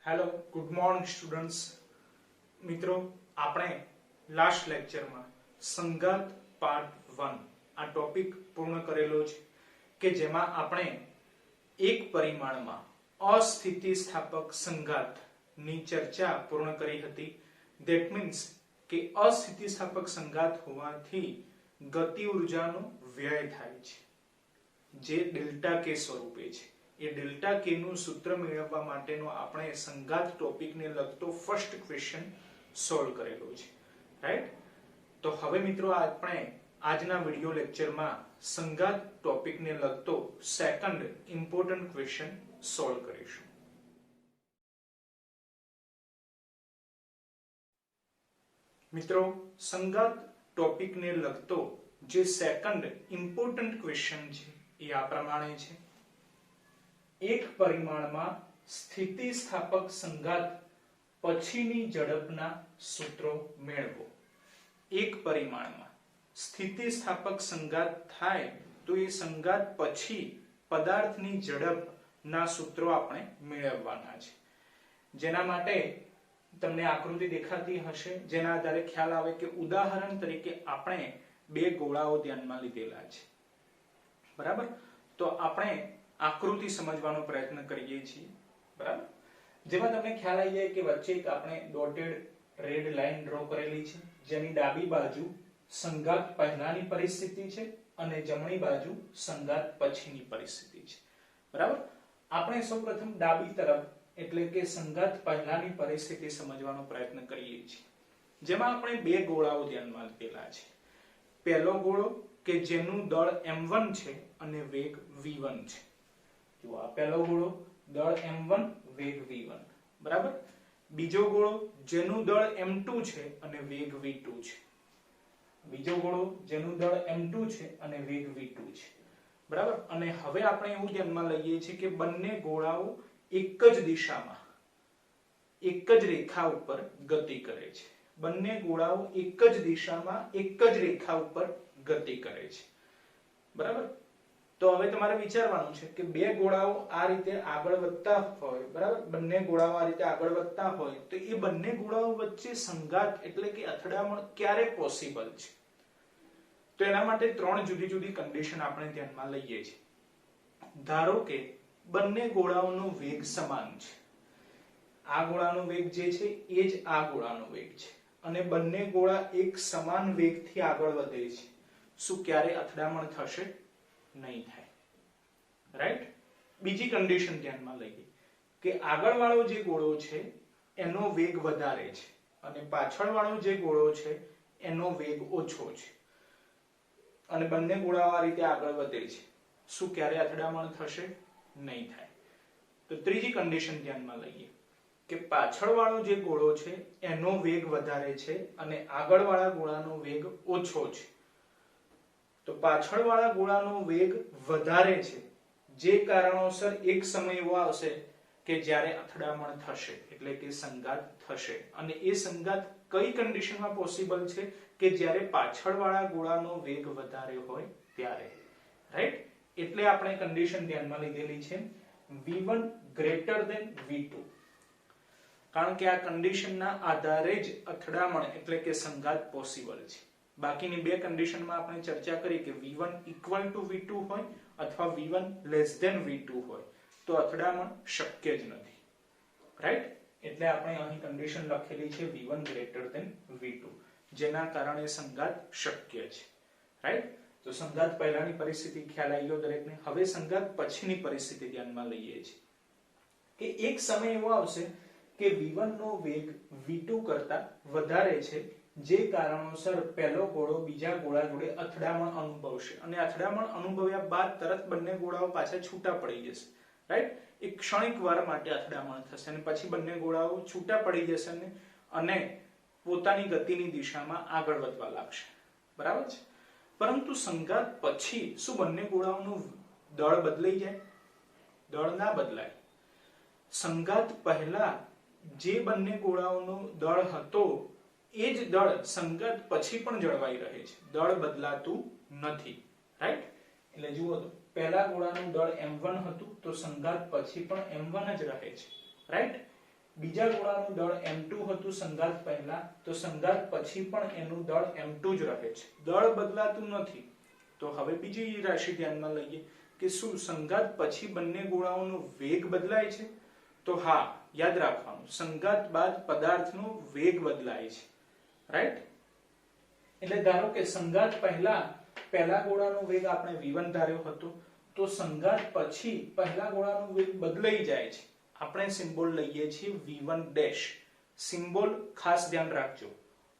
Hello good morning students મિત્રો આપણે last લેક્ચરમાં સંઘાત પાર્ટ 1 આ ટોપિક પૂર્ણ કરેલો છે કે જેમાં આપણે એક પરિમાણમાં અસ્થિતિસ્થાપક સંઘાતની ચર્ચા પૂર્ણ કરી હતી. ધેટ મીન્સ કે અસ્થિતિસ્થાપક સંઘાત હોવાથી ગતિ ઉર્જાનો વ્યય થાય છે જે ડેલ્ટા કે સ્વરૂપે છે. એ ડેલ્ટા કે નું સૂત્ર મેળવવા માટેનો આપણે સંઘાત ટોપિકને લગતો ફર્સ્ટ ક્વેશ્ચન સોલ્વ કરેલો છે, રાઈટ? તો હવે મિત્રો આપણે આજના વિડિયો લેક્ચરમાં સંઘાત ટોપિકને લગતો સેકન્ડ ઇમ્પોર્ટન્ટ ક્વેશ્ચન સોલ્વ કરીશું. મિત્રો સંઘાત ટોપિકને લગતો જે સેકન્ડ ઇમ્પોર્ટન્ટ ક્વેશ્ચન છે એ આ પ્રમાણે છે. એક પરિમાણમાં સ્થિતિસ્થાપક સંઘાત પછીની ઝડપના સૂત્રો મેળવો. એક પરિમાણમાં સ્થિતિસ્થાપક સંઘાત થાય તો એ સંઘાત પછી પદાર્થની ઝડપના સૂત્રો આપણે મેળવવાના છે. જેના માટે તમને આકૃતિ દેખાતી હશે, જેના આધારે ખ્યાલ આવે કે ઉદાહરણ તરીકે આપણે બે ગોળાઓ ધ્યાનમાં લીધેલા છે, બરાબર? તો આપણે આકૃતિ સમજવાનો પ્રયત્ન કરીએ છીએ, બરાબર? જેમાં તમને ખ્યાલ આવી જાય કે વચ્ચે એક આપણે ડોટેડ રેડ લાઈન ડ્રો કરેલી છે, જેની ડાબી બાજુ સંઘાત પહેલાની પરિસ્થિતિ છે અને જમણી બાજુ સંઘાત પછીની પરિસ્થિતિ છે, બરાબર? આપણે સૌપ્રથમ ડાબી તરફ એટલે કે સંઘાત પહેલાની પરિસ્થિતિ સમજવાનો પ્રયત્ન કરીએ છીએ, જેમાં આપણે બે ગોળાઓ ધ્યાનમાં લીધેલા છે. પહેલો ગોળો કે જેનું દળ m1 છે અને વેગ v1 છે. જો આ પહેલો ગોળો, દળ m1 વેગ v1, બરાબર? બીજો ગોળો જેનું દળ m2 છે અને વેગ v2 છે. બીજો ગોળો જેનું દળ m2 છે અને વેગ v2 છે, બરાબર? અને હવે આપણે એવું ધ્યાનમાં લઈએ છીએ કે બંને ગોળાઓ એક જ દિશામાં એક જ રેખા ઉપર ગતિ કરે છે. બંને ગોળાઓ એક જ દિશામાં એક જ રેખા ઉપર ગતિ કરે છે, બરાબર? તો હવે તમારે વિચારવાનું છે કે બે ગોળાઓ આ રીતે આગળ વધતા હોય, બરાબર? બંને ગોળાઓ આ રીતે આગળ વધતા હોય તો એ બંને ગોળાઓ વચ્ચે સંઘાત એટલે કે અથડામણ ક્યારે પોસિબલ છે? તો એના માટે ત્રણ જુદી જુદી કન્ડિશન આપણે ધ્યાનમાં લઈએ છીએ. ધારો કે બંને ગોળાઓનો વેગ સમાન છે. આ ગોળાનો વેગ જે છે એ જ આ ગોળાનો વેગ છે અને બંને ગોળા એક સમાન વેગથી આગળ વધે છે. શું ક્યારે અથડામણ થશે? નહીં થાય, રાઈટ? બીજી કન્ડિશન ધ્યાનમાં લઈએ કે આગળવાળો જે ગોળો છે એનો વેગ વધારે છે અને પાછળવાળો જે ગોળો છે એનો વેગ ઓછો છે અને બંને ગોળાઓ આ રીતે આગળ વધે છે. શું ક્યારે અથડામણ થશે? નહીં થાય. તો ત્રીજી કન્ડિશન ધ્યાનમાં લઈએ કે પાછળવાળો જે ગોળો છે એનો વેગ વધારે છે અને આગળવાળા ગોળાનો વેગ ઓછો છે. તો પાછળવાળા ગોળાનો વેગ વધારે છે, જે કારણોસર એક સમય એવો આવશે કે જ્યારે અથડામણ થશે એટલે કે સંઘાત થશે. અને એ સંઘાત કઈ કન્ડિશનમાં પોસિબલ છે? કે જ્યારે પાછળવાળા ગોળાનો વેગ વધારે હોય ત્યારે, રાઈટ? એટલે આપણે કન્ડિશન ધ્યાનમાં લીધેલી છે v1 ગ્રેટર ધેન v2, કારણ કે આ કન્ડિશનના આધારે જ અથડામણ એટલે કે સંઘાત પોસિબલ છે. બાકીની બે કન્ડિશનમાં આપણે ચર્ચા કરી કે v1 equal to v2 હોય અથવા v1 less than v2 હોય તો અથડામણ શક્ય જ નથી, રાઈટ? એટલે આપણે અહીં કન્ડિશન લખેલી છે v1 greater than v2, જેના કારણે સંઘાત શક્ય છે, રાઈટ? તો સંઘાત પહેલાની પરિસ્થિતિ ખ્યાલ આવી ગયો દરેકને. હવે સંઘાત પછીની પરિસ્થિતિ ધ્યાનમાં લઈએ છીએ કે એક સમય એવો આવશે કે v1 નો વેગ v2 કરતા વધારે છે, જે કારણોસર પહેલો ગોળો બીજા ગોળા જોડે અથડામણ અનુભવશે અને અથડામણ અનુભવ્યા બાદ તરત બંને ગોળાઓ પાછા છૂટા પડી જશે, રાઈટ? એક ક્ષણિક વાર માટે અથડામણ થશે અને પછી બંને ગોળાઓ છૂટા પડી જશે અને પોતાની ગતિની દિશામાં આગળ વધવા લાગશે, બરાબર છે? પરંતુ સંઘાત પછી શું બંને ગોળાઓનું દળ બદલાઈ જાય? દળ ના બદલાય. સંઘાત પહેલા જે બંને ગોળાઓનો દળ હતો એ જ દળ સંઘાત પછી પણ જળવાઈ રહે છે, દળ બદલાતું નથી, રાઈટ? એટલે જુઓ તો પહેલા ગોળાનું દળ m1 હતું તો સંઘાત પછી પણ m1 જ રહે છે, રાઈટ? બીજા ગોળાનું દળ m2 હતું સંઘાત પહેલા, તો સંઘાત પછી પણ એનું દળ m2 જ રહે છે, દળ બદલાતું નથી. તો હવે બીજી રાશિ ધ્યાનમાં લઈએ કે શું સંઘાત પછી બંને ગોળાઓનો વેગ બદલાય છે? તો હા, યાદ રાખવાનું, સંઘાત બાદ પદાર્થનો વેગ બદલાય છે, રાઈટ? એટલે ધારો કે સંઘાત પહેલા ગોળાનો વેગ આપણે v1 ધાર્યો હતો, તો સંઘાત પછી પહેલા ગોળાનો વેગ બદલાઈ જાય છે. આપણે સિમ્બોલ લઈએ છીએ v1 ડેશ. સિમ્બોલ ખાસ ધ્યાન રાખજો,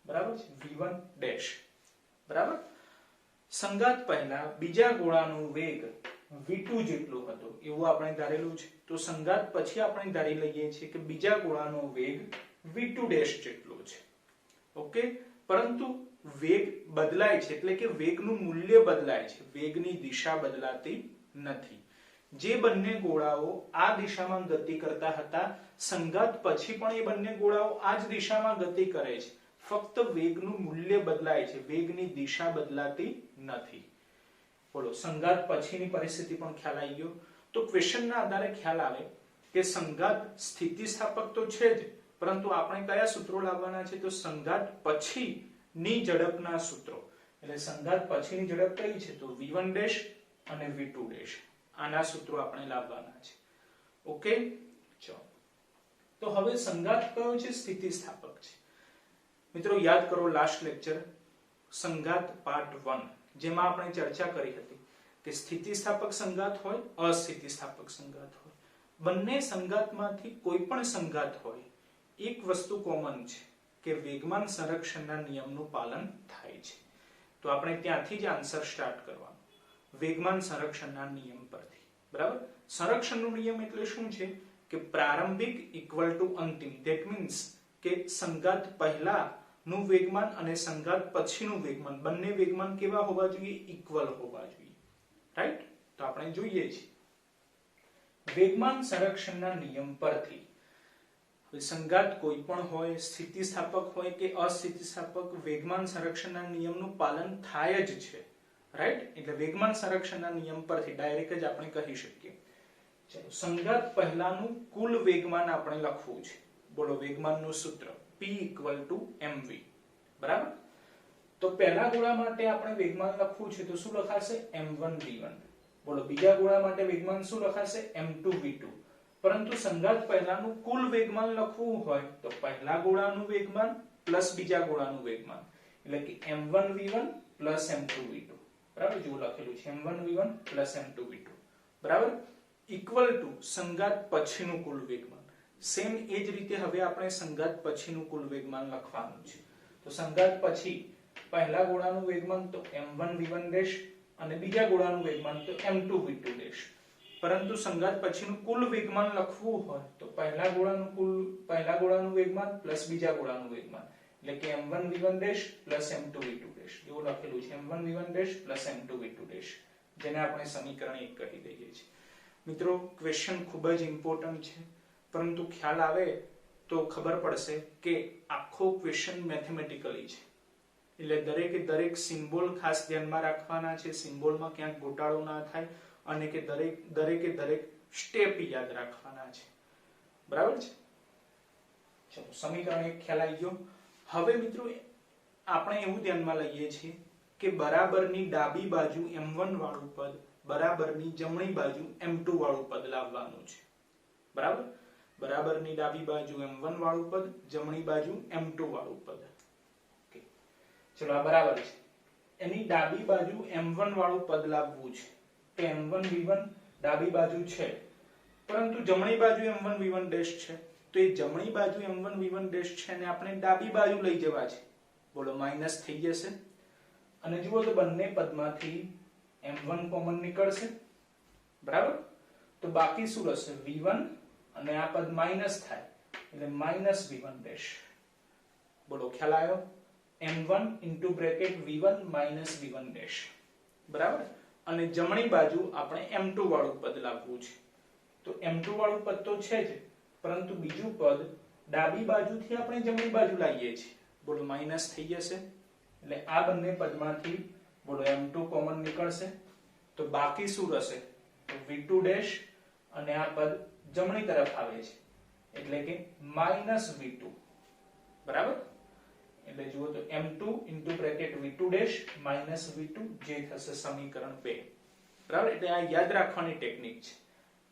બરાબર છે? v1 ડેશ, બરાબર. સંઘાત પહેલા બીજા ગોળાનો વેગ v2 જેટલો હતો એવું આપણે ધારેલું છે, તો સંઘાત પછી આપણે ધારી લઈએ છીએ કે બીજા ગોળાનો વેગ v2 ડેશ જેટલો છે. ઓકે, પરંતુ વેગ બદલાય છે, એટલે કે વેગનું મૂલ્ય બદલાય છે, વેગની દિશા બદલાતી નથી. જે બંને ગોળાઓ આ દિશામાં ગતિ કરતા હતા, સંઘાત પછી પણ એ બંને ગોળાઓ આ જ દિશામાં ગતિ કરે છે, ફક્ત વેગનું મૂલ્ય બદલાય છે, વેગની દિશા બદલાતી નથી. બોલો, સંઘાત પછીની પરિસ્થિતિ પણ ખ્યાલ આવી ગયો. તો ક્વેશ્ચનના આધારે ખ્યાલ આવે કે સંઘાત સ્થિતિસ્થાપક તો છે જ, પરંતુ આપણે કયા સૂત્રો લાવવાના છે? તો સંઘાત પછીની ઝડપના સૂત્રો. એટલે સંઘાત પછીની ઝડપ કઈ છે? તો v1 ડેશ અને v2 ડેશ. આના સૂત્રો આપણે લાવવાના છે. ઓકે, ચલો. તો હવે સંઘાત કયો છે? સ્થિતિસ્થાપક છે. મિત્રો યાદ કરો લાસ્ટ લેક્ચર સંઘાત પાર્ટ 1, જેમાં આપણે ચર્ચા કરી હતી કે સ્થિતિસ્થાપક સંઘાત હોય, અસ્થિતિસ્થાપક સંઘાત હોય. બંને સંઘાતમાંથી કોઈ પણ સંઘાત હોય, એક વસ્તુ કોમન છે કે વેગમાન સંરક્ષણના નિયમનું પાલન થાય છે. તો આપણે ત્યાંથી જ આન્સર સ્ટાર્ટ કરવાનો, વેગમાન સંરક્ષણના નિયમ પરથી, બરાબર? સંરક્ષણનો નિયમ એટલે શું છે કે પ્રારંભિક ઇક્વલ ટુ અંતિમ. ધેટ મીન્સ કે સંઘાત પહેલાનું વેગમાન અને સંઘાત પછીનું વેગમાન, બંને વેગમાન કેવા હોવા જોઈએ? ઇક્વલ હોવા જોઈએ, રાઈટ? તો આપણે જોઈએ છીએ વેગમાન સંરક્ષણના નિયમ પરથી સંઘાત કોઈ પણ હોય, સ્થિતિસ્થાપક હોય કે અસ્થિતિસ્થાપક, વેગમાન સંરક્ષણના નિયમનું પાલન થાય જ છે, રાઈટ? એટલે વેગમાન સંરક્ષણના નિયમ પરથી ડાયરેક્ટ જ આપણે કહી શકીએ. ચલો, સંઘાત પહેલાનું કુલ વેગમાન આપણે લખવું છે. બોલો, વેગમાનનું સૂત્ર P = mv, બરાબર? તો પહેલા ગોળા માટે આપણે વેગમાન લખવું છે, તો શું લખાશે? m1 v1. બોલો, બીજા ગોળા માટે વેગમાન શું લખાશે? m2 v2. પરંતુ સંઘાત પહેલાનું કુલ વેગમાન લખવું હોય તો પહેલા ગોળાનું વેગમાન પ્લસ બીજા ગોળાનું વેગમાન, એટલે કે m1 v1 plus m2 v2, બરાબર? જો લખેલું છે m1 v1 plus m2 v2, બરાબર? ઇક્વલ ટુ સંઘાત પછીનું કુલ વેગમાન. સેમ એ જ રીતે હવે આપણે સંઘાત પછીનું કુલ વેગમાન લખવાનું છે. તો સંઘાત પછી પહેલા ગોળાનું વેગમાન તો m1 v1 ડેશ અને બીજા ગોળાનું વેગમાન તો m2 v2 ડેશ. પરંતુ સંઘાત પછીનું કુલ વેગમાન લખવું હોય તો પહેલા ગોળાનું વેગમાન પ્લસ બીજા ગોળાનું વેગમાન, એટલે કે m1 v1 dash plus m2 v2 dash. એવું લખેલું છે m1 v1 dash plus m2 v2 dash, જેને આપણે સમીકરણ 1 કહી દઈએ છીએ. મિત્રો ક્વેશ્ચન ખૂબ જ ઇમ્પોર્ટન્ટ છે, પરંતુ ખ્યાલ આવે તો ખબર પડશે કે આખો ક્વેશ્ચન મેથેમેટિકલી છે. એટલે દરેક સિમ્બોલ ખાસ ધ્યાનમાં રાખવાના છે, સિમ્બોલમાં ક્યાંક ગોટાળો ના થાય, અને કે દરેક સ્ટેપ યાદ રાખવાના છે, બરાબર છે? ચલો, સમીકરણ 1 ખ્યાલ આવી ગયો. હવે મિત્રો આપણે એવું ધ્યાનમાં લઈએ છીએ કે બરાબરની ડાબી બાજુ m1 વાળું પદ, બરાબરની જમણી બાજુ m2 વાળું પદ લાવવાનું છે, બરાબર? બરાબરની ડાબી બાજુ m1 વાળું પદ, જમણી બાજુ m2 વાળું પદ. ઓકે, ચલો, આ બરાબર છે. એની ડાબી બાજુ m1 વાળું પદ લાવવું છે. તો m1 v1 ડાબી બાજુ છે, પરંતુ જમણી બાજુ m1 v1 ડેશ છે. તો એ જમણી બાજુ m1 v1 ડેશ છે અને આપણે ડાબી બાજુ લઈ જવા છે. બોલો, માઈનસ થઈ જશે. અને જુઓ તો બંને પદમાંથી m1 કોમન નીકળશે, બરાબર? તો બાકી શું રહેશે? v1 અને આ પદ માઈનસ થાય એટલે માઈનસ v1 ડેશ. બોલો, ખ્યાલ આવ્યો? m1 into bracket v1 minus v1 dash, બરાબર? અને જમણી બાજુ આપણે m2 વાળું પદ લાવવું છે. તો m2 વાળું પદ તો છે જ, પરંતુ બીજું પદ ડાબી બાજુથી આપણે જમણી બાજુ લાવીએ છીએ. બોલો, માઈનસ થઈ જશે એટલે આ બંને પદમાંથી બોલો m2 કોમન નીકળશે. તો બાકી શું રહેશે? તો v2 ડેશ અને આ પદ જમણી તરફ આવે છે એટલે કે -v2 બરાબર. એટલે જુઓ તો m2 into bracket v2 dash minus v2 જે થશે સમીકરણ 2 બરાબર. એટલે આ યાદ રાખવાની ટેકનિક છે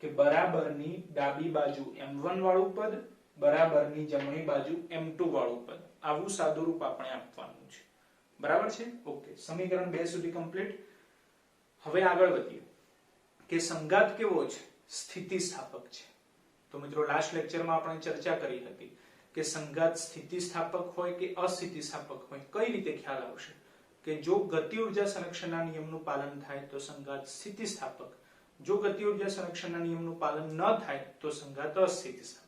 કે બરાબરની ડાબી બાજુ m1 વાળું પદ બરાબરની જમણી બાજુ m2 વાળું પદ, આવું સાદું રૂપ આપણે આપવાનું છે બરાબર છે. ઓકે, સમીકરણ 2 સુધી કમ્પ્લીટ. હવે આગળ વધીએ કે સંઘાત કેવો છે, સ્થિતિસ્થાપક છે. તો મિત્રો લાસ્ટ લેક્ચરમાં આપણે ચર્ચા કરી હતી કે સંઘાત સ્થિતિસ્થાપક હોય કે અસ્થિતિસ્થાપક હોય, કઈ રીતે ખ્યાલ આવશે કે જો ગતિ ઉર્જા સંરક્ષણના નિયમનું પાલન થાય તો સંઘાત સ્થિતિસ્થાપક, જો ગતિ ઉર્જા સંરક્ષણના નિયમનું પાલન ન થાય તો સંઘાત અસ્થિતિસ્થાપક.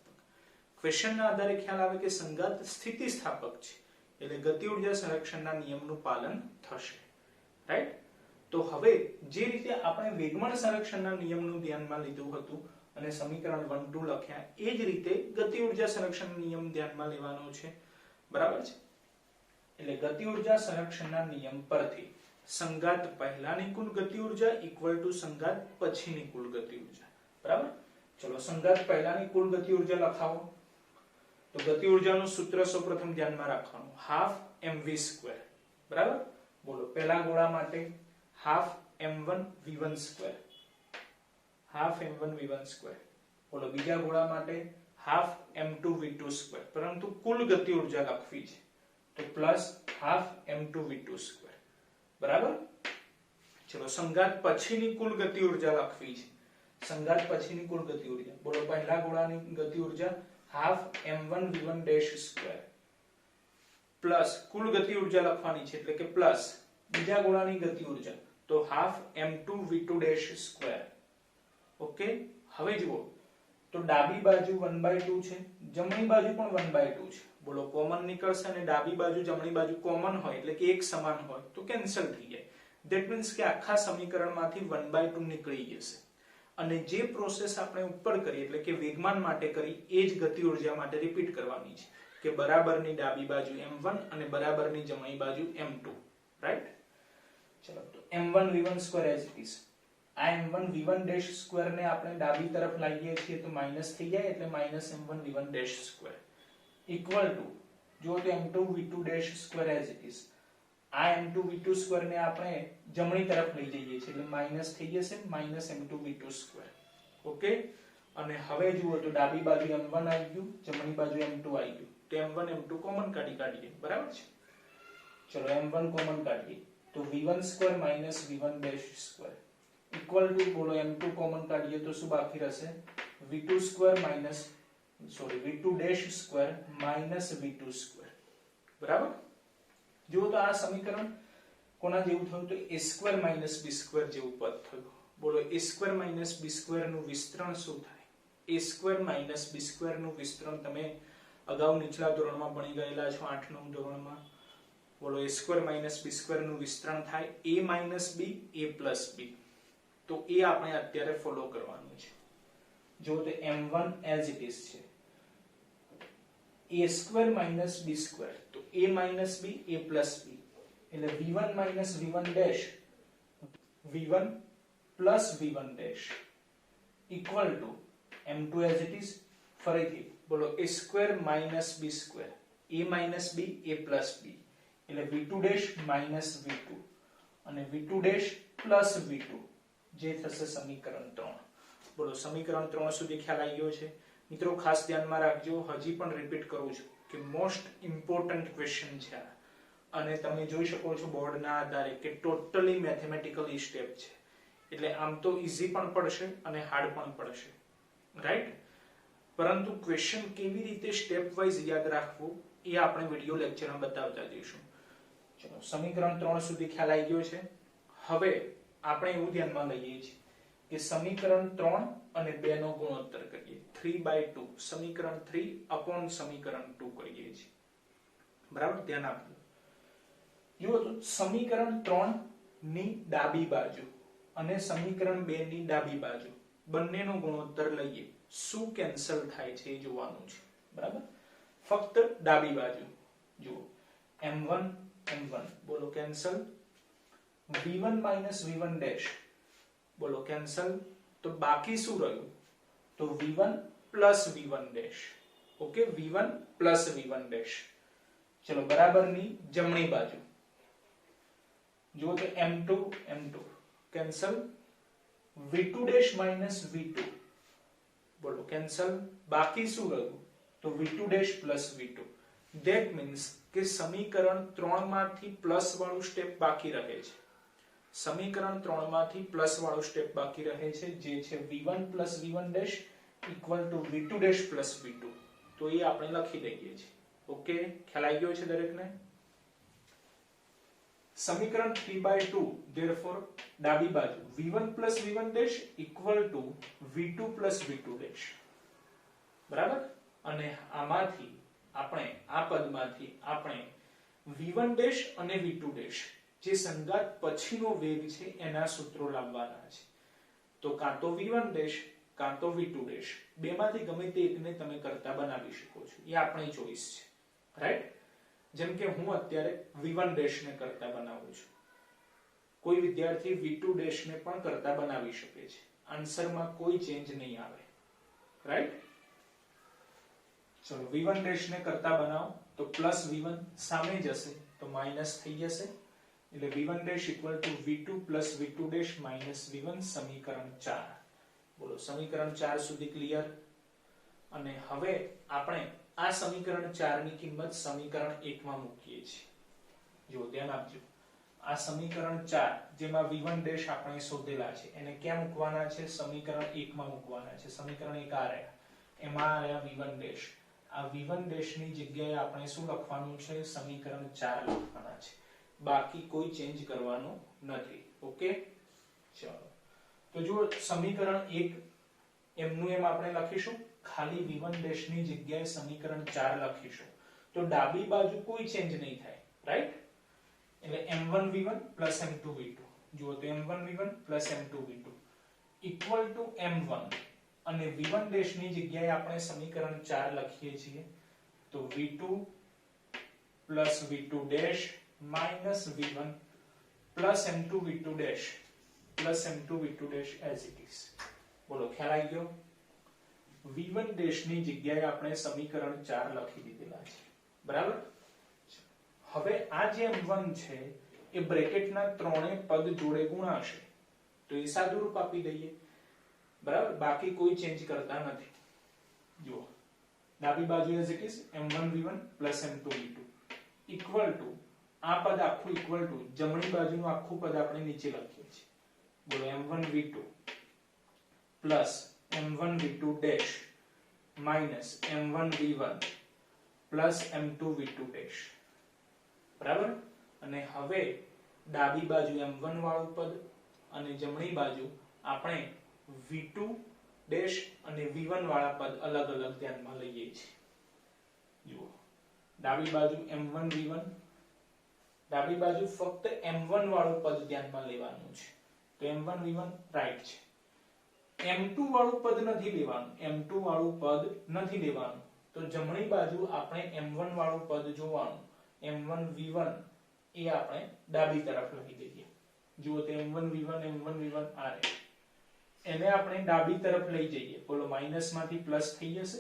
ક્વેશ્ચનના આધારે ખ્યાલ આવે કે સંઘાત સ્થિતિસ્થાપક છે એટલે ગતિ ઉર્જા સંરક્ષણના નિયમનું પાલન થશે, રાઈટ. તો હવે જે રીતે આપણે વેગમાન સંરક્ષણના નિયમનું ધ્યાનમાં લીધું હતું અને સમીકરણ 1 2 લખ્યા, એ જ રીતે ગતિ ઉર્જા સંરક્ષણ નિયમ ધ્યાનમાં લેવાનો છે બરાબર છે. એટલે ગતિ ઉર્જા સંરક્ષણના નિયમ પરથી સંઘાત પહેલાની કુલ ગતિ ઉર્જા ઇક્વલ ટુ સંઘાત પછીની કુલ ગતિ ઉર્જા બરાબર. ચલો સંઘાત પહેલાની કુલ ગતિ ઉર્જા લખાવો. તો ગતિ ઉર્જાનું સૂત્ર સૌપ્રથમ ધ્યાનમાં રાખવાનું, હાફ mv² બરાબર. બોલો પહેલા ગોળા માટે half m1 v1², half m1 v1². બોલો બીજા ગોળા માટે હાફ m2 v2². પરંતુ કુલ ગતિ ઉર્જા લખવી છે તો પ્લસ હાફ m2 v2² બરાબર. ચલો સંઘાત પછીની કુલ ગતિ ઉર્જા લખવી છે, સંઘાત પછીની કુલ ગતિ ઉર્જા. બોલો પહેલા ગોળાની ગતિ ઉર્જા હાફ m1 v1² પ્લસ કુલ ગતિ ઉર્જા લખવાની છે એટલે કે પ્લસ બીજા ગોળાની ગતિ ઉર્જા તો હાફ m2 v2². ઓકે, હવે જુઓ તો ડાબી બાજુ 1/2 છે, જમણી બાજુ પણ 1/2 છે. બોલો કોમન નીકળશે અને ડાબી બાજુ જમણી બાજુ કોમન હોય એટલે કે એક સમાન હોય તો કેન્સલ થઈ જાય. ધેટ મીન્સ કે આખા સમીકરણમાંથી 1/2 નીકળી જશે. અને જે પ્રોસેસ આપણે ઉપર કરી એટલે કે વેગમાન માટે કરી એ જ ગતિ ઉર્જા માટે રિપીટ કરવાની છે કે બરાબરની ડાબી બાજુ m1 અને બરાબરની જમણી બાજુ m2, રાઈટ. ચલો તો m1 v1² as it is. આ m1 v1² ને આપણે ડાબી તરફ લાવીએ છીએ તો માઈનસ થઈ જાય એટલે -m1 v1² ઇક્વલ ટુ જો તો m2 v2² as it is. આ m2 v2² ને આપણે જમણી તરફ લઈ જઈએ છીએ એટલે માઈનસ થઈ જશે -m2 v2². ઓકે, અને હવે જુઓ તો ડાબી બાજુ m1 આવી ગયું, જમણી બાજુ m2 આવી ગયું તો m1 m2 કોમન કાઢીએ બરાબર છે. ચલો m1 કોમન કાઢીએ તો v1² v1² ઇક્વલ ટુ બોલો m2 કોમન કાઢીએ તો શું બાકી રહેશે v2² v2² બરાબર. જુઓ તો આ સમીકરણ કોના જેવું થયું તો a² b² જેવું પદ થયું. બોલો a² b² નું વિસ્તરણ શું થાય? a² b² નું વિસ્તરણ તમે અગાઉ નીચલા ધોરણમાં ભણી ગયેલા છો 8 9 ધોરણમાં. બોલો a² b² નું વિસ્તરણ થાય a - b a + b. તો એ આપણે અત્યારે ફોલો કરવાનું છે. જો તો m1 એઝ ઇટ ઇઝ છે a² b² તો a - b a + b એટલે v1 - v1' v1 + v1' equal to m2 as it is. ફરીથી બોલો a² - b² a - b a + b એટલે v2' - v2 અને v2' + v2 જે થશે સમીકરણ 3. બોલો સમીકરણ 3 સુધી ખ્યાલ આવી ગયો છે મિત્રો? ખાસ ધ્યાનમાં રાખજો, હજી પણ રિપીટ કરું છું કે મોસ્ટ ઇમ્પોર્ટન્ટ ક્વેશ્ચન છે આ, અને તમે જોઈ શકો છો બોર્ડના આધારે કે ટોટલી મેથેમેટિકલી સ્ટેપ છે. એટલે આમ તો ઈઝી પણ પડશે અને હાર્ડ પણ પડશે, રાઈટ. પરંતુ ક્વેશ્ચન કેવી રીતે સ્ટેપ વાઇઝ યાદ રાખવું એ આપણે વિડિયો લેક્ચરમાં બતાવતા જઈશું. ચલો સમીકરણ 3 સુધી ખ્યાલ આવી ગયો છે. હવે આપણે એવું ધ્યાનમાં લઈએ છીએ કે સમીકરણ 3 અને 2 નો ગુણોત્તર કરીએ 3/2 સમીકરણ 3 અપોન સમીકરણ 2 કરીએ છીએ બરાબર. ધ્યાન આપજો. જુઓ તો સમીકરણ 3 ની ડાબી બાજુ અને સમીકરણ 2 ની ડાબી બાજુ બંનેનો ગુણોત્તર લઈએ, શું કેન્સલ થાય છે એ જોવાનું છે બરાબર. ફક્ત ડાબી બાજુ જુઓ m1 m1 બોલો કેન્સલ, v1 - v1' બોલો કેન્સલ. તો બાકી શું રહ્યું તો v1 + v1' okay v1 plus v1 dash. ચલો બરાબરની જમણી બાજુ જો તો m2 m2 cancel, v2 dash minus v2 બોલો કેન્સલ, બાકી શું રહ્યું તો v2 dash plus v2. That means કે સમીકરણ 3 માંથી પ્લસ વાળું સ્ટેપ બાકી રહે છે. સમીકરણ 3 માંથી પ્લસ વાળું સ્ટેપ બાકી રહે છે જે છે v1 plus v1 dash equal to v2 dash plus v2. તો એ આપણે લખી દઈએ છીએ. ઓકે, ખ્યાલ આવી ગયો છે દરેકને? સમીકરણ 3/2 therefore ડાબી બાજુ v1 plus v1 dash equal to v2 plus v2 dash. બરાબર? અને આમાંથી આપણે આ પદમાંથી આપણે v1 ડેશ અને v2 ડેશ જે સંગાત પછીનો વેગ છે એના સૂત્રો લાવવાના છે. તો કાં તો v1 ડેશ કાં તો v2 ડેશ બેમાંથી ગમે તે એકને તમે કરતા બનાવી શકો છો. એ આપણી ચોઈસ છે. રાઈટ? જેમ કે હું અત્યારે v1 ડેશ ને કરતા બનાવું છું. કોઈ વિદ્યાર્થી v2 ડેશ ને પણ કરતા બનાવી શકે છે. આન્સરમાં કોઈ ચેન્જ નહીં આવે. રાઈટ? ચલો v1 ડેશ ને કરતા બનાવો તો પ્લસ v1 સામે જશે તો માઈનસ થઈ જશે. એટલે v1 dash equal to v2 plus v2 dash minus v1 સમીકરણ 4. બોલો સમીકરણ 4 સુધી ક્લિયર? અને હવે આપણે આ સમીકરણ 4 ની કિંમત સમીકરણ 1 માં મૂકીએ છીએ. જો ધ્યાન આપજો, આ સમીકરણ 4 જેમાં v1 ડેશ આપણે શોધેલા છે એને ક્યાં મૂકવાના છે? સમીકરણ 1 માં મૂકવાના છે. સમીકરણ 1 આ રહ્યા, એમાં આ રહ્યા v1 ડેશ. આ v1 ડેશ ની જગ્યાએ આપણે શું લખવાનું છે? સમીકરણ 4 લખવાના છે. બાકી કોઈ ચેન્જ કરવાનું નથી. ઓકે, ચલો તો જો સમીકરણ 1 એમનું એમ આપણે લખીશું, ખાલી v1 ડેશ ની જગ્યાએ સમીકરણ 4 લખીશું તો ડાબી બાજુ કોઈ ચેન્જ નહીં થાય. રાઈટ? એટલે m1v1 m2v2. જુઓ તો m1v1 m2v2 equal to m1 અને v1 ડેશ ની જગ્યાએ આપણે સમીકરણ 4 લખીએ છીએ તો v2 v2 dash minus v1 m2v2 dash m2v2 dash as it is. બોલો ખ્યાલ આવી ગયો? v1 ડેશ ની જગ્યાએ આપણે સમીકરણ 4 લખી દીધેલા છે. બરાબર? હવે આ જે m1 છે એ બ્રેકેટના ત્રણે પદ જોડે ગુણાશે તો એ સાદુરૂપ આપી દઈએ. બરાબર? બાકી કોઈ ચેન્જ કરતા નથી. જુઓ ડાબી બાજુ as it is m1v1 m2v2 equal to આ પદ આખું ઇક્વલ ટુ જમણી બાજુનું આખું પદ આપણે નીચે લખીએ છીએ. બોલો m1v2 m1v2 dash minus m1v1 m2v2 dash. બરાબર? અને હવે ડાબી બાજુ m1 વાળું પદ અને જમણી બાજુ આપણે v2 ડેશ અને v1 વાળા પદ અલગ અલગ ધ્યાનમાં લઈએ છીએ. જુઓ ડાબી બાજુ m1 v1, ડાબી બાજુ ફક્ત m1 વાળું પદ ધ્યાનમાં લેવાનું છે તો m1 v1 રાઈટ છે. m2 વાળું પદ નથી લેવાનું, m2 વાળું પદ નથી લેવાનું તો જમણી બાજુ આપણે m1 વાળું પદ જોવાનું. m1 v1 એ આપણે ડાબી તરફ લખી દઈએ. જુઓ તો m1 v1 આ રહે, એને આપણે ડાબી તરફ લઈ જઈએ. બોલો માઈનસ માંથી પ્લસ થઈ જશે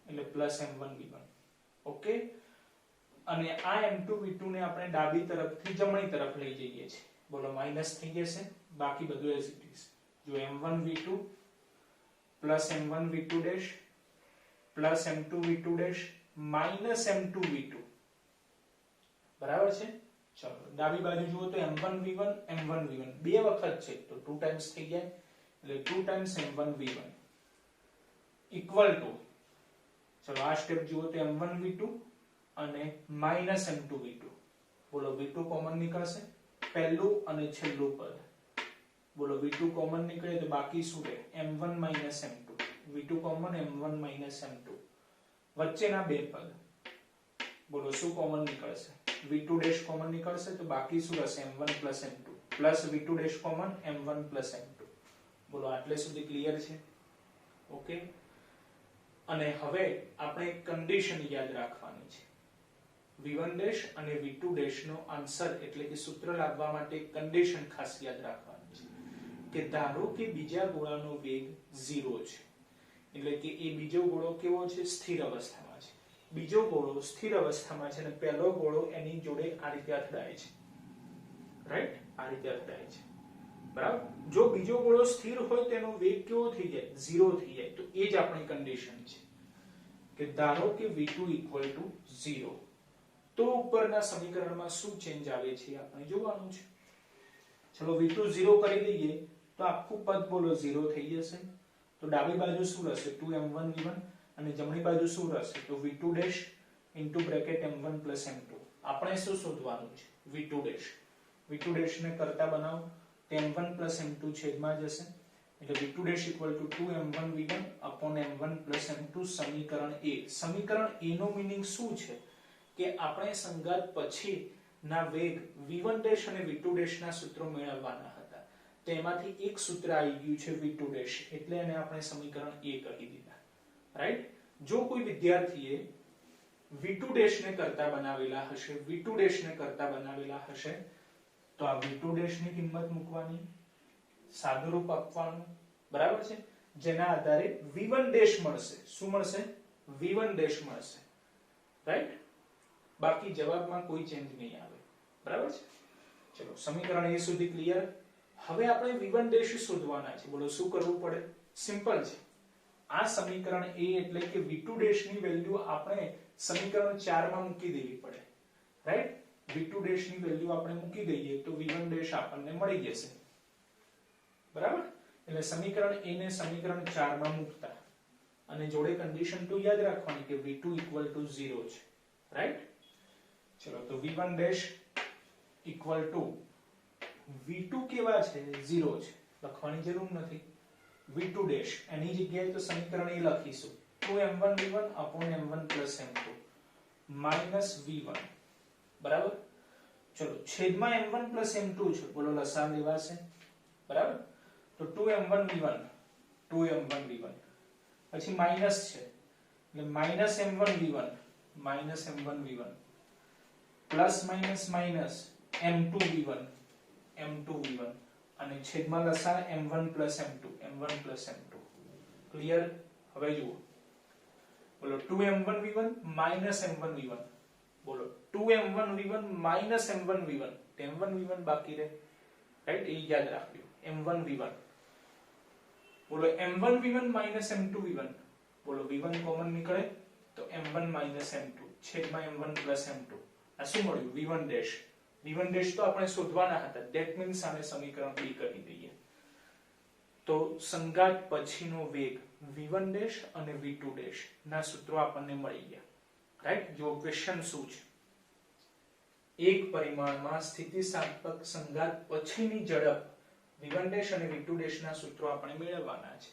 એટલે પ્લસ m1 v1. ઓકે, અને આ m2 v2 ને આપણે ડાબી તરફથી જમણી તરફ લઈ જઈએ છીએ. બોલો માઈનસ થઈ જશે, બાકી બધું એઝ ઇટ ઇઝ. જો m1 v2 m1 v2 dash m2 v2 dash minus m2 v2. બરાબર છે? ચલો ડાબી બાજુ જુઓ તો m1 v1 બે વખત છે તો 2 ટાઈમ્સ થઈ જાય એટલે 2 times m1 v1 equal to, ચલો આ સ્ટેપ જુઓ તો m1 v2 અને માઈનસ m2 v2. બોલો v2 કોમન નીકળશે, પહેલું અને છેલ્લું પદ. બોલો v2 કોમન નીકળે તો બાકી શું રહે? m1 minus m2. v2 common m1 minus m2. વચ્ચેના બે પદ બોલો શું કોમન નીકળશે? v2 ડેશ કોમન નીકળશે તો બાકી શું રહેશે? m1 plus m2 plus v2 dash common m1 plus m2. બોલો આટલે સુધી ક્લિયર છે? ઓકે, અને હવે આપણે એક કન્ડિશન યાદ રાખવાની છે. v1 ડેશ અને v2 ડેશ નો આન્સર એટલે કે સૂત્ર લાવવા માટે એક કન્ડિશન ખાસ યાદ રાખવાની છે કે ધારો કે બીજા ગોળાનો વેગ 0 છે એટલે કે એ બીજો ગોળો કેવો છે? સ્થિર અવસ્થામાં છે. બીજો ગોળો સ્થિર અવસ્થામાં છે અને પહેલો ગોળો એની જોડે આ રીતે અથડાય છે, રાઈટ, આ રીતે અથડાય છે, બરાબર. જો બીજો ગોળો સ્થિર હોય તેનો વેગ કેવો થઈ જાય, 0 થઈ જાય. તો એ જ આપણી કન્ડિશન છે કે ધારો કે v2 = 0, તો ઉપરના સમીકરણમાં શું ચેન્જ આવે છે આપણે જોવાનું છે. ચલો v2 0 કરી દઈએ તો આખું પદ બોલો 0 થઈ જશે. તો ડાબી બાજુ શું રહેશે, 2m1 v1, અને જમણી બાજુ શું રહેશે, તો v2 dash into bracket m1 plus m2. આપણે શું શોધવાનું છે, v2 ડેશ. v2 ડેશ ને કરતા બનાવો તો m1 પ્લસ m2 છેદમાં જશે, એટલે v2 dash = 2m1 v1 upon m1 plus m2. સમીકરણ a. સમીકરણ a નો મીનિંગ શું છે કે આપણે સંઘાત પછી ના વેગ v1 ડેશ અને v2 ડેશ ના સૂત્રો મેળવવાના હતા. તો એમાંથી એક સૂત્ર આવી ગયું છે v2 ડેશ, એટલે એને આપણે સમીકરણ a કહી દીધા, રાઈટ. જો કોઈ વિદ્યાર્થીએ v2 ડેશ ને કરતા બનાવેલા હશે, v2 ડેશ ને કરતા બનાવેલા હશે, તો આ v2 ડેશ ની કિંમત મૂકવાની, સાદુરૂપ આપવાનું, બરાબર છે, જેના આધારે v1 ડેશ મળશે. શું મળશે, v1 ડેશ મળશે, રાઈટ. બાકી જવાબમાં કોઈ ચેન્જ નહીં આવે, બરાબર છે. ચલો સમીકરણ a સુધી ક્લિયર. હવે આપણે v1 ડેશ શોધવાના છે. બોલો શું કરવું પડે, સિમ્પલ છે. આ સમીકરણ a એટલે કે v2 ડેશ ની વેલ્યુ આપણે સમીકરણ 4 માં મૂકી દેવી પડે, રાઈટ. v2 ડેશ ની વેલ્યુ આપણે મૂકી દઈએ તો v1 ડેશ આપણને મળી જશે, બરાબર. એટલે સમીકરણ a ને સમીકરણ 4 માં મૂકતા અને જોડે કન્ડિશન તો યાદ રાખવાની કે v2 = 0 છે, રાઈટ. ચલો તો v1 ડેશ = v2 કેવા છે, 0 છે, લખવાની જરૂર નથી. v2 ડેશ એની જગ્યાએ તો સમીકરણ એ લખીશું 2m1 v1 upon m1 plus m2 minus v1, બરાબર. ચલો છેદમાં m1 plus m2 છે, બોલો લસાઅ લેવાશે, બરાબર. તો 2m1 v1 પછી માઈનસ છે એટલે minus m1 v1 plus minus minus m2 v1 અને છેદમાં લસાઅ m1 plus m2 ક્લિયર. હવે જુઓ બોલો 2m1 v1 minus m1 v1, બોલો 2m1 v1 minus m1 v1, m1 v1 બાકી રહે, રાઈટ. એ યાદ રાખજો, m1 v1. બોલો m1 v1 minus m2 v1, બોલો v1 કોમન નીકળે તો m1 minus m2 છેદમાં m1 plus m2. આ શું મળ્યું, v1 ડેશ. v1 ડેશ તો આપણે શોધવાના હતા, ધેટ મીન્સ આને સમીકરણ b કહી દઈએ. તો સંઘાત પછીનો વેગ v1 ડેશ અને v2 ડેશ ના સૂત્રો આપણને મળી ગયા, રાઈટ. જો ક્વેશ્ચન શું છે, એક પરિમાણમાં સ્થિતિસ્થાપક સંઘાત પછીની ઝડપ v1 ડેશ અને v2 ડેશ ના સૂત્રો આપણે મેળવવાના છે.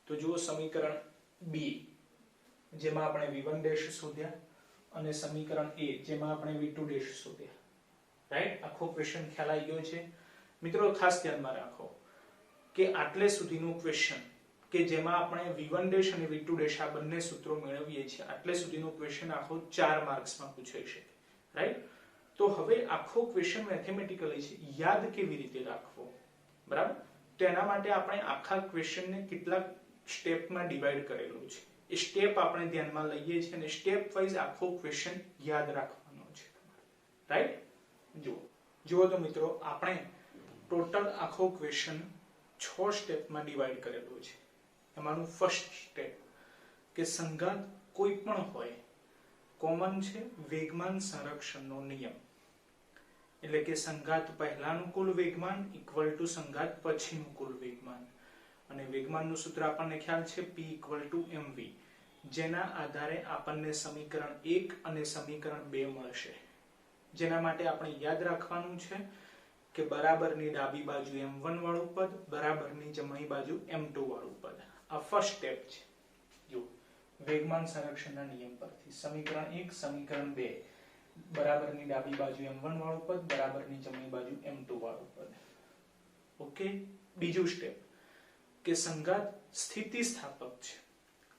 તો જુઓ સમીકરણ b જેમાં આપણે v1 ડેશ શોધ્યા અને સમીકરણ a જેમાં આપણે v2 ડેશ શોધ્યા, રાઈટ. આખો ક્વેશ્ચન ખ્યાલ આવી ગયો છે મિત્રો. ખાસ ધ્યાનમાં રાખો કે આટલે સુધીનું ક્વેશ્ચન કે જેમાં આપણે v1 ડેશ અને v2 ડેશ આ બંને સૂત્રો મેળવીએ છીએ, આટલે સુધીનું ક્વેશ્ચન આખો 4 માર્ક્સમાં પૂછાઈ શકે, રાઈટ. તો હવે આખો ક્વેશ્ચન મેથેમેટિકલી છે, યાદ કેવી રીતે રાખવો, બરાબર. તો એના માટે આપણે આખા ક્વેશ્ચનને કેટલાક સ્ટેપમાં ડિવાઈડ કરેલું છે. એ સ્ટેપ આપણે ધ્યાનમાં લઈએ છીએ અને સ્ટેપ વાઇઝ આખો ક્વેશ્ચન યાદ રાખવાનો છે, રાઈટ. જુઓ તો મિત્રો આપણે ટોટલ આખો ક્વેશ્ચન 6 સ્ટેપમાં ડિવાઈડ કરેલું છે. એમાંનું ફર્સ્ટ સ્ટેપ કે સંઘાત કોઈ પણ હોય, કોમન છે વેગમાન સંરક્ષણનો નિયમ, એટલે કે સંઘાત પહેલાનું કુલ વેગમાન = સંઘાત પછીનું કુલ વેગમાન. અને વેગમાનનું સૂત્ર આપણને ખ્યાલ છે p = mv, જેના આધારે આપણને સમીકરણ 1 અને સમીકરણ 2 મળશે. જેના માટે આપણે યાદ રાખવાનું છે કે બરાબરની ડાબી બાજુ m1 વાળું પદ, બરાબરની જમણી બાજુ m2 વાળું પદ. આ ફર્સ્ટ સ્ટેપ છે. જો વેગમાન સંરક્ષણના નિયમ પરથી સમીકરણ 1 સમીકરણ 2 બરાબરની ડાબી બાજુ m1 વાળું પદ, બરાબરની જમણી બાજુ m2 વાળું પદ. ઓકે. બીજું સ્ટેપ કે સંઘાત સ્થિતિસ્થાપક છે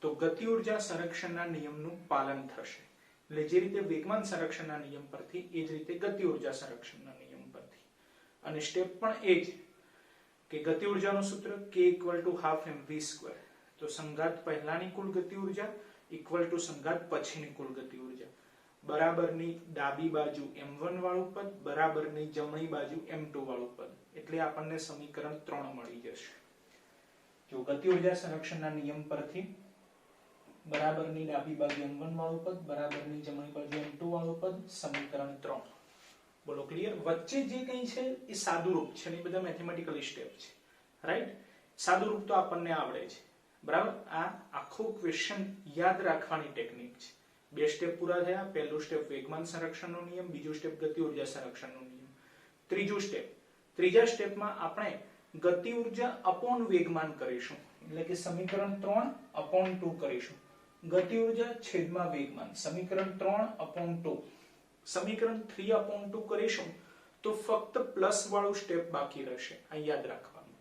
તો ગતિ ઊર્જા સંરક્ષણના નિયમનું પાલન થશે. એટલે જે રીતે વેગમાન સંરક્ષણના નિયમ પરથી એ જ રીતે ગતિ ઊર્જા સંરક્ષણના નિયમ પરથી. અને સ્ટેપ પણ એ જ કે ગતિ ઊર્જાનું સૂત્ર k = 12mv². તો સંઘાત પહેલાની કુલ ગતિ ઊર્જા ઇક્વલ ટુ સંઘાત પછીની કુલ ગતિ ઉર્જા બરાબરની ડાબી બાજુ m1 વાળું પદ બરાબરની જમણી બાજુ m2 વાળું પદ, એટલે આપણને સમીકરણ 3 મળી જશે. જો ગતિ ઉર્જા સંરક્ષણના નિયમ પરથી બરાબરની ડાબી બાજુ m1 વાળું પદ બરાબરની જમણી બાજુ m2 વાળું પદ, સમીકરણ 3. બોલો ક્લિયર? વચ્ચે જે કંઈ છે એ સાદુરૂપ છે ને એ બધા મેથેમેટિકલ સ્ટેપ છે, રાઈટ? સાદુરૂપ તો આપણને આવડે છે, બરાબર? આ આખો ક્વેશ્ચન યાદ રાખવાની ટેકનિક છે. 2 સ્ટેપ પૂરા થયા. પહેલું સ્ટેપ વેગમાન સંરક્ષણનો નિયમ, બીજું સ્ટેપ ગતિ ઉર્જા સંરક્ષણનો નિયમ, ત્રીજું સ્ટેપ. ત્રીજા સ્ટેપમાં આપણે ગતિ ઉર્જા અપોન વેગમાન કરીશું, એટલે કે સમીકરણ 3 અપોન 2 કરીશું. ગતિ ઉર્જા છેદમાં વેગમાન, સમીકરણ 3 અપોન 2. સમીકરણ 3 અપોન 2 કરીશું તો ફક્ત પ્લસ વાળું સ્ટેપ બાકી રહેશે, આ યાદ રાખવાનું.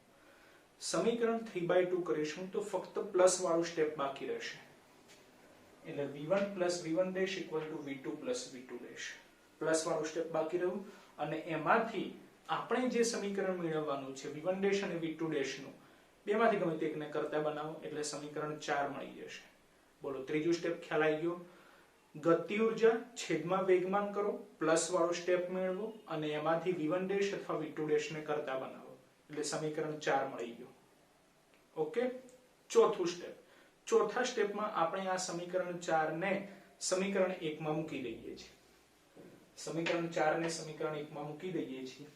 સમીકરણ 3/2 કરીશું તો ફક્ત પ્લસ વાળું સ્ટેપ બાકી રહેશે, એટલે v1 + v1' = v2 + v2'. Plus વાળું સ્ટેપ બાકી રહ્યું અને એમાંથી આપણે જે સમીકરણ મેળવવાનું છે v1' અને v2' નું, બેમાંથી ગમે તે એકને કરતા બનાવો એટલે સમીકરણ 4 મળી જશે. બોલો ત્રીજું સ્ટેપ ખ્યાલ આવી ગયો? ગતિ ઉર્જા છેદમાં વેગમાન કરો, પ્લસ વાળો સ્ટેપ મેળવો અને એમાંથી v1' અથવા v2' ને કરતા બનાવો એટલે સમીકરણ 4 મળી ગયો. ઓકે. ચોથું સ્ટેપ. ચોથા સ્ટેપમાં આપણે આ સમીકરણ 4 ને સમીકરણ 1 માં મૂકી દઈએ છીએ. સમીકરણ 4 ને સમીકરણ 1 માં મૂકી દઈએ છીએ.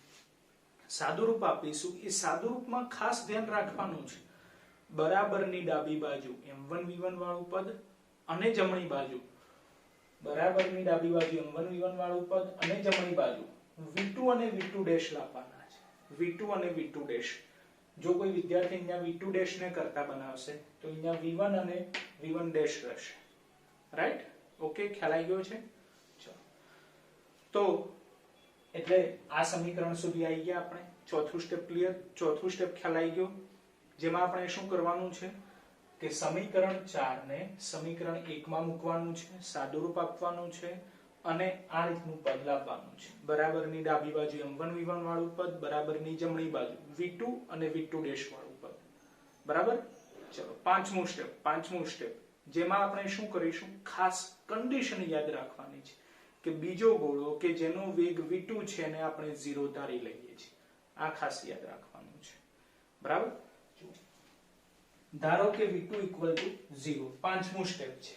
સાદુરૂપ આપીશું. એ સાદુરૂપમાં ખાસ ધ્યાન રાખવાનું છે, બરાબરની ડાબી બાજુ m1 v1 વાળું પદ અને જમણી બાજુ બરાબરની ડાબી બાજુ m1 v1 વાળું પદ અને જમણી બાજુ v2 અને v2' લાવવાના છે. v2 અને v2'. જો કોઈ વિદ્યાર્થી અહીંયા v2' ને કરતા બનાવશે તો અહીંયા v1 અને v1' રહેશે, રાઈટ? ઓકે, ખ્યાલ આવી ગયો છે? ચલો, તો એટલે આ સમીકરણ સુધી આવી ગયા આપણે. ચોથું સ્ટેપ ક્લિયર? ચોથું સ્ટેપ ખ્યાલ આવી ગયો, જેમાં આપણે શું કરવાનું છે કે સમીકરણ 4 ને સમીકરણ 1 માં મૂકવાનું છે, સાદુરૂપ આપવાનું છે અને આ રીતનું પદ લાવવાનું છે. બરાબરની ડાબી બાજુ m1 v1 વાળું પદ બરાબરની જમણી બાજુ v2 અને v2' વાળું પદ, બરાબર? ચલો, પાંચમું સ્ટેપ જેમાં આપણે શું કરીશું, ખાસ કન્ડિશન યાદ રાખવાની છે કે બીજો ગોળો કે જેનો વેગ v2 છે એને આપણે 0 ધારી લઈએ છીએ. આ ખાસ યાદ રાખવાનું છે, બરાબર? ધારો કે v2 = 0. પાંચમું સ્ટેપ છે.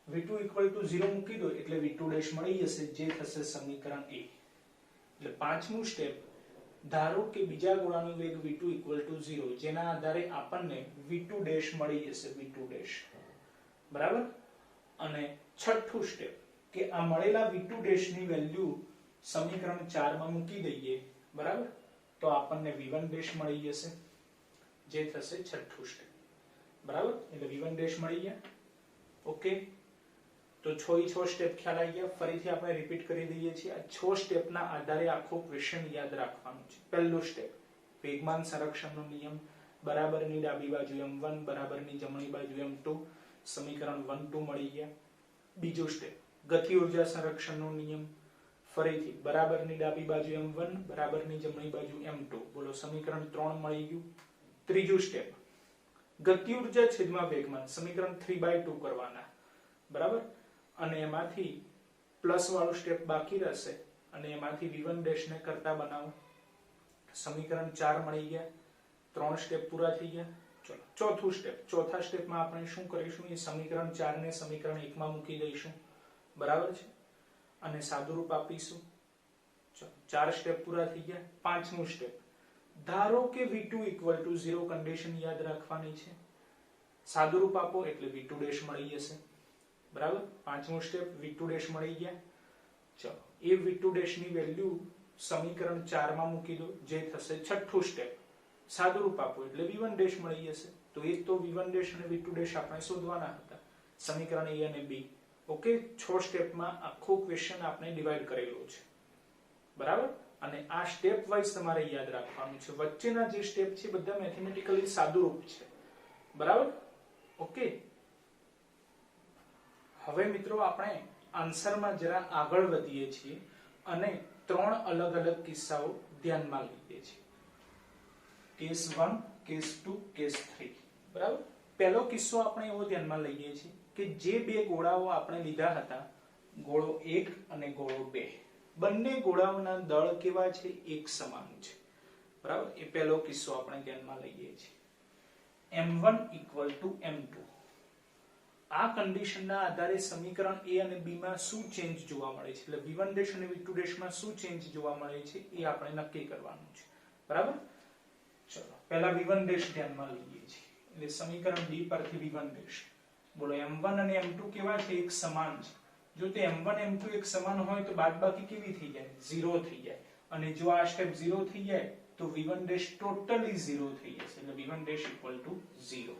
v2 = 0 મૂકી દો એટલે v2' મળી જશે, જે થશે સમીકરણ 1. એટલે પાંચમું સ્ટેપ, ધારો કે બીજા ગોળાનો વેગ v2 = 0, જેના આધારે આપણને v2' મળી જશે, v2'. બરાબર? અને છઠ્ઠું સ્ટેપ કે આ મળેલા v2' ની વેલ્યુ સમીકરણ 4 માં મૂકી દઈએ, બરાબર? તો આપણને v1' મળી જશે, જે થશે છઠ્ઠું સ્ટેપ. બરાબર? એટલે v1' મળી ગયા. ઓકે, તો 6 સ્ટેપ ખ્યાલ આવી ગયા. ફરીથી આપણે રિપીટ કરી દઈએ છીએ. આ 6 સ્ટેપના આધારે આખો ક્વેશ્ચન યાદ રાખવાનું છે. પહેલું સ્ટેપ વેગમાન સંરક્ષણનો નિયમ, બરાબરની ડાબી બાજુ m1 બરાબરની જમણી બાજુ m2, સમીકરણ 1 2 મળી ગયા. બીજું સ્ટેપ ગતિ ઉર્જા સંરક્ષણનો નિયમ, ફરીથી બરાબરની ડાબી બાજુ m1 બરાબરની જમણી બાજુ m2, બોલો સમીકરણ 3 મળી ગયું. ત્રીજું સ્ટેપ ગતિ ઉર્જા છેદમાં વેગમાન, સમીકરણ 3/2 કરવાના, બરાબર? અને એમાંથી પ્લસ વાળું સ્ટેપ બાકી રહેશે અને એમાંથી v1' ને કરતા બનાવો, સમીકરણ 4 મળી ગયા. 3 સ્ટેપ પૂરા થઈ ગયા. ચલો, ચોથું સ્ટેપ. ચોથા સ્ટેપમાં આપણે શું કરીશું, એ સમીકરણ 4 ને સમીકરણ 1 માં મૂકી દઈશું, બરાબર છે? અને સાદુરૂપ આપીશું. ચલો, 4 સ્ટેપ પૂરા થઈ ગયા. પાંચમું સ્ટેપ, ધારો કે v2 = 0, કન્ડિશન યાદ રાખવાની છે. સાદુરૂપ આપો એટલે v2' મળી જશે, બરાબર? પાંચમું સ્ટેપ, v2' મળી ગયા. ચલો, એ v2' ની વેલ્યુ સમીકરણ 4 માં મૂકી દો, જે થશે છઠ્ઠું સ્ટેપ. સાદુરૂપ આપો એટલે v1' મળી જશે. તો એ તો v1' અને v2' આપણે શોધવાના હતા, સમીકરણ a અને b. ઓકે, 6 સ્ટેપમાં આખો ક્વેશ્ચન આપણે ડિવાઈડ કરેલો છે, બરાબર? અને આ સ્ટેપ વાઇઝ તમારે યાદ રાખવાનું છે. વચ્ચેના જે સ્ટેપ છે બધા મેથેમેટિકલી સાદુરૂપ છે, બરાબર? ઓકે, હવે મિત્રો આપણે આન્સરમાં જરા આગળ વધીએ છીએ અને 3 અલગ અલગ કિસ્સાઓ ધ્યાનમાં લઈએ છીએ. કેસ 1, કેસ 2, કેસ 3, બરાબર? પહેલો કિસ્સો આપણે એવો ધ્યાનમાં લઈએ છીએ કે જે બે ગોળાઓ આપણે લીધા હતા, ગોળો 1 અને ગોળો 2, બંને ગોળાઓના દળ કેવા છે? એક સમાન છે, બરાબર. એ પહેલો કિસ્સો આપણે ધ્યાનમાં લઈએ છીએ. m1 = m2. આ કન્ડિશનના આધારે સમીકરણ a અને b માં શું ચેન્જ જોવા મળે છે, એટલે v1' અને v2' માં શું ચેન્જ જોવા મળે છે એ આપણે નક્કી કરવાનું છે, બરાબર. ચલો પહેલા v1' ધ્યાનમાં લઈએ છીએ. એટલે સમીકરણ b પરથી v1' બોલો m1 અને m2 કેવા છે? એક સમાન છે. જો તે m1 m2 એક સમાન હોય તો બાદબાકી કેવી થઈ જાય? 0 થઈ જાય. અને જો આ સ્ટેપ 0 થઈ જાય તો v1' ટોટલી 0 થઈ જશે, એટલે v1' = 0.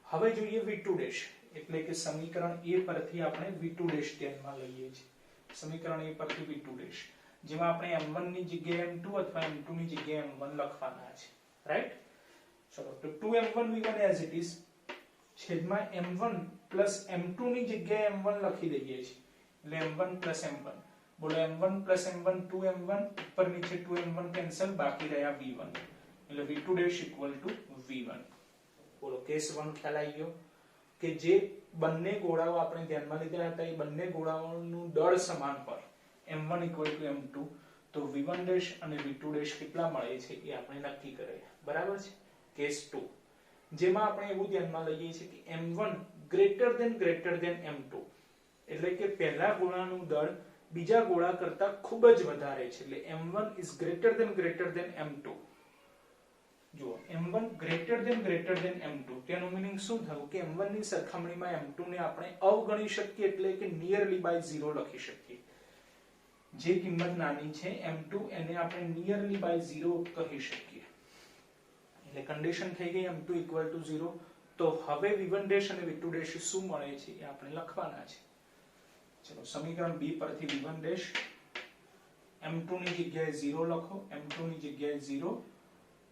હવે જોઈએ v2', એટલે કે સમીકરણ a પરથી આપણે v2' ધ્યાનમાં લઈએ છીએ. સમીકરણ a પરથી v2', જેમાં આપણે m1 ની જગ્યાએ m2 અથવા m2 ની જગ્યાએ m1 લખવાના છે, રાઈટ. ચલો તો 2m1v1 as it is છેદમાં m1 પ્લસ m2 ની જગ્યાએ m1 લખી દઈએ છીએ, એટલે m1 પ્લસ m1. બોલો m1 પ્લસ m1 2m1, ઉપર નીચે 2m1 કેન્સલ, બાકી રહ્યા v1, એટલે v2' = v1. બોલો કેસ 1 ખ્યાલ આવી ગયો કે જે બંને ગોળાઓ આપણે ધ્યાનમાં લીધા હતા એ બંને ગોળાઓનું દળ સમાન હોય, m1 = m2, તો v1' અને v2' કેટલા મળે છે એ આપણે નક્કી કરીએ, બરાબર છે. કેસ 2, જેમાં આપણે એવું ધ્યાનમાં લઈએ છીએ કે m1 > m2, એટલે કે પહેલા ગોળાનું દળ બીજા ગોળા કરતા ખૂબ જ વધારે છે, એટલે m1 > m2. જો m1 > m2, તેનો મીનિંગ શું થયું કે m1 ની સરખામણીમાં m2 ને આપણે અવગણી શકીએ, એટલે કે નિયરલી બાય 0 લખી શકીએ. જે કિંમત નાની છે m2 એને આપણે નિયરલી બાય 0 કહી શકીએ, એટલે કન્ડિશન થઈ ગઈ m2 = 0. તો હવે v1' અને v2' શું મળે છે એ આપણે લખવાના છે. ચલો સમીકરણ b પરથી v1' m2 ની જગ્યાએ 0 લખો, m2 ની જગ્યાએ 0,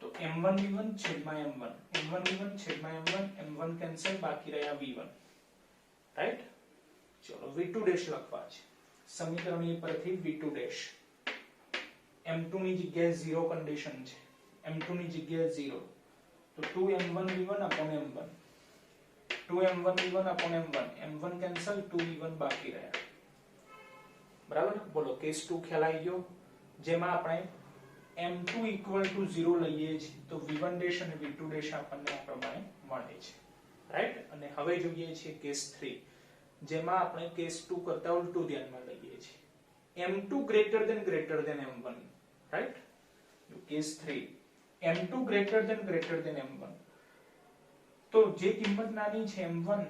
તો m1v1 છેદમાં m1, m1v1 છેદમાં m1, m1 કેન્સલ, બાકી રહ્યા v1, રાઈટ. ચલો v2' લખવા છે. સમીકરણ a પરથી v2' m2 ની જગ્યાએ 0 કન્ડિશન છે, m2 ની જગ્યાએ 0, તો 2m1v1 m1, 2m1v1 m1, m1 cancel, 2v1 બાકી રહ્યા, બરાબર. બોલો કેસ 2 ખ્યાલ આવી ગયો, જેમાં આપણે m2 = 0 લઈએ છીએ તો v1' અને v2' આપણને આ પ્રમાણે મળે છે, રાઈટ. અને હવે જોઈએ છીએ કેસ 3, જેમાં આપણે કેસ 2 કરતા ઉલટું ધ્યાનમાં લઈએ છીએ, m2 > m1, right. Case 3, m2 > m1, તો જે કિંમત નાની છે m1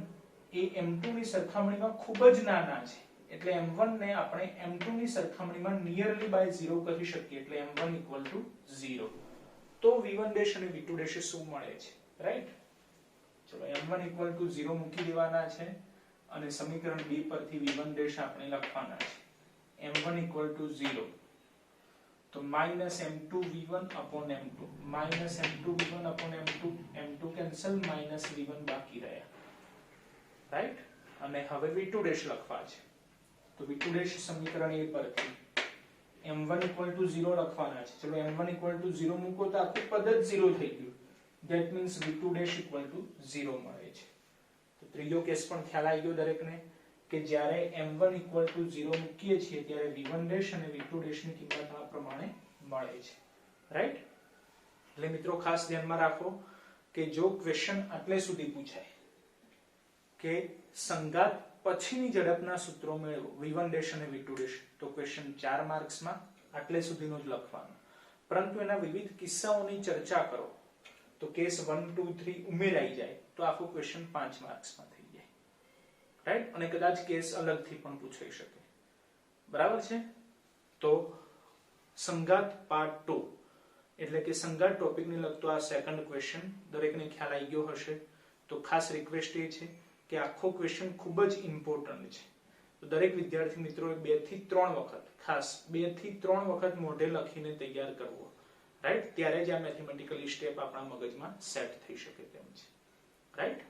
એ m2 ની સરખામણીમાં ખૂબ જ નાના છે, એટલે m1 ને આપણે m2 ની સરખામણીમાં નિયરલી બાય 0 કહી શકીએ, એટલે m1 = 0. તો v1' અને v2' શું મળે છે, રાઈટ. ચલો m1 = 0 મૂકી દેવાના છે અને સમીકરણ b પરથી v1' આપણે લખવાના છે. m1 = 0, તો -m2v1 m2, -m2v1 m2, m2 cancel, -v1 બાકી રહ્યા, રાઈટ. અને હવે v2' લખવા છે, તો v2' સમીકરણ a પરથી m1 = 0 લખવાના છે. ચલો m1 = 0 મૂકો તો આખું પદ જ 0 થઈ ગયું, ધેટ મીન્સ v2' = 0 મળે છે. તો ત્રીજો કેસ પણ ખ્યાલ આવી ગયો દરેકને કે જ્યારે m1 = 0 મૂકીએ છીએ ત્યારે v1' અને v2' ની કિંમત આ પ્રમાણે મળે છે, રાઈટ. એટલે મિત્રો ખાસ ધ્યાનમાં રાખો કે જો ક્વેશ્ચન આટલે સુધી પૂછાય કે સંગાત પછીની ઝડપના સૂત્રો મેળવો v1' અને v2', તો ક્વેશ્ચન 4 માર્ક્સમાં આટલે સુધીનો જ લખવાનો, પરંતુ એના વિવિધ કિસ્સાઓની ચર્ચા કરો તો કેસ 1 2 3 ઉમેરાઈ જાય તો આખું ક્વેશ્ચન 5 માર્ક્સમાં થઈ જાય, રાઈટ. અને કદાચ કેસ અલગથી પણ પૂછાઈ શકે, બરાબર છે. તો સંગાત પાર્ટ 2, એટલે કે સંગાત ટોપિકને લગતો આ સેકન્ડ ક્વેશ્ચન દરેકને ખ્યાલ આવી ગયો હશે. તો ખાસ રિક્વેસ્ટ એ છે કે આખો ક્વેશ્ચન ખૂબ જ ઇમ્પોર્ટન્ટ છે, તો દરેક વિદ્યાર્થી મિત્રોએ 2 થી 3 વખત, ખાસ 2 થી 3 વખત મોઢે લખીને તૈયાર કરવો, રાઈટ. ત્યારે જ આ મેથેમેટિકલી સ્ટેપ આપણા મગજમાં સેટ થઈ શકે તેમ છે, રાઈટ.